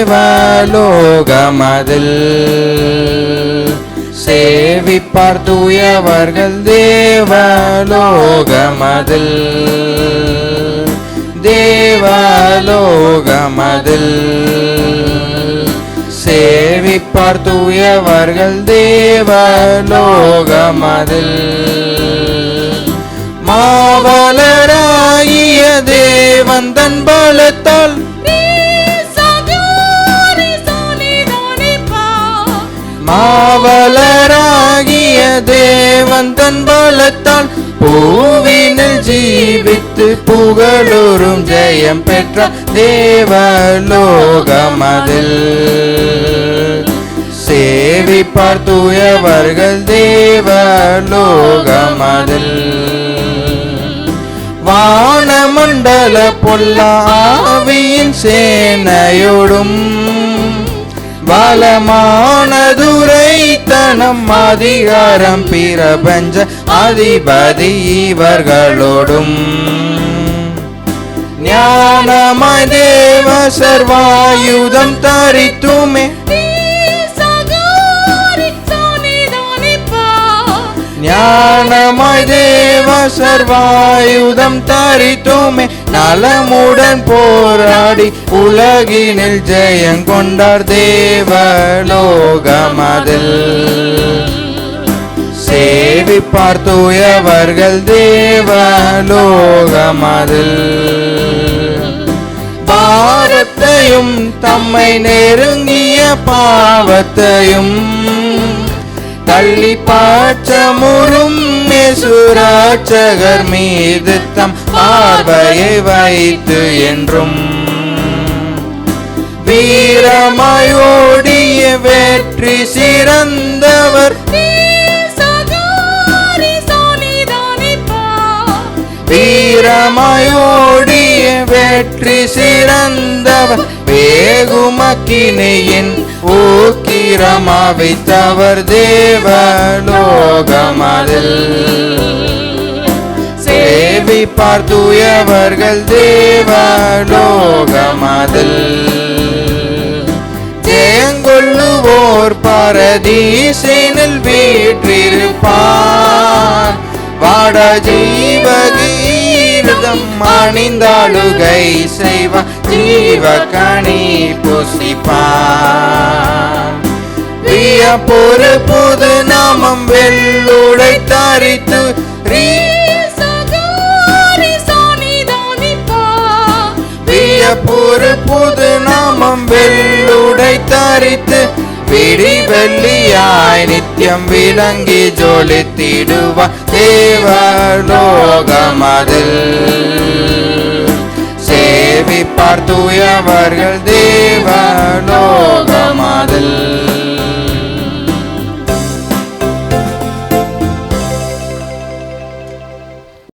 தேவலோகமதில் சேவிப்பார் தூயவர்கள் தேவலோகமதில் தேவலோகமதில் சேவிப்பார் தூயவர்கள் தேவலோகமதில் மாவலராகிய தேவன் தன் பலத்தால் மாவலராகிய தேவன் தன் பலத்தால் பூவினில் ஜீவித்து புகழூரும் ஜெயம் பெற்ற தேவலோகமதில் சேவிப்பார் தூயவர்கள் தேவலோகமதில் வானமண்டல பொல்லாவியின் சேனையோடும் பலமானதுரைத்தனம் அதிகாரம் பிரபஞ்ச அதிபதி இவர்களோடும் ஞானமாய் தேவ சர்வாயுதம் தரித்துமே ஞானமாய் தேவ சர்வாயுதம் தரித்துமே நலமுடன் போராடி உலகினில் ஜெயங்கொண்டார் தேவலோகமதில் சேவிப்பார் தூயவர்கள் தேவலோகமதில் பாரத்தையும் தம்மை நெருங்கிய பாவத்தையும் தள்ளி பாற்றமுறும் சுராட்சகர் மீது தம் பார்வையை வைத்து என்றும் வீரமாய் ஓடிய வெற்றி சிறந்தவர் வீரமாய் ஓடிய வெற்றி சிறந்தவர் வேகுமக்கினையின் ஊக்கிரமா வைத்தவர் தேவலோகமதில் சேவிப்பார் தூயவர்கள் தேவலோகமதில் ஜெயங்கொள்ளுவோர் பரதீசினில் வீற்றிருப்பார் வாட ஜீவகீர்தம் அணிந்தாளுகை செய்வார் ஜீவகணி புசிப்பார் வியப்பொரு புது நாமம் வெள்ளுடை தரித்து வியப்பொரு புது நாமம் வெள்ளுடை தரித்து விடி வெள்ளியாய் நித்தியம் விளங்கி ஜொலித்திடுவார் தேவலோகமதில் சேவிப்பார் தூயவர்கள் தேவ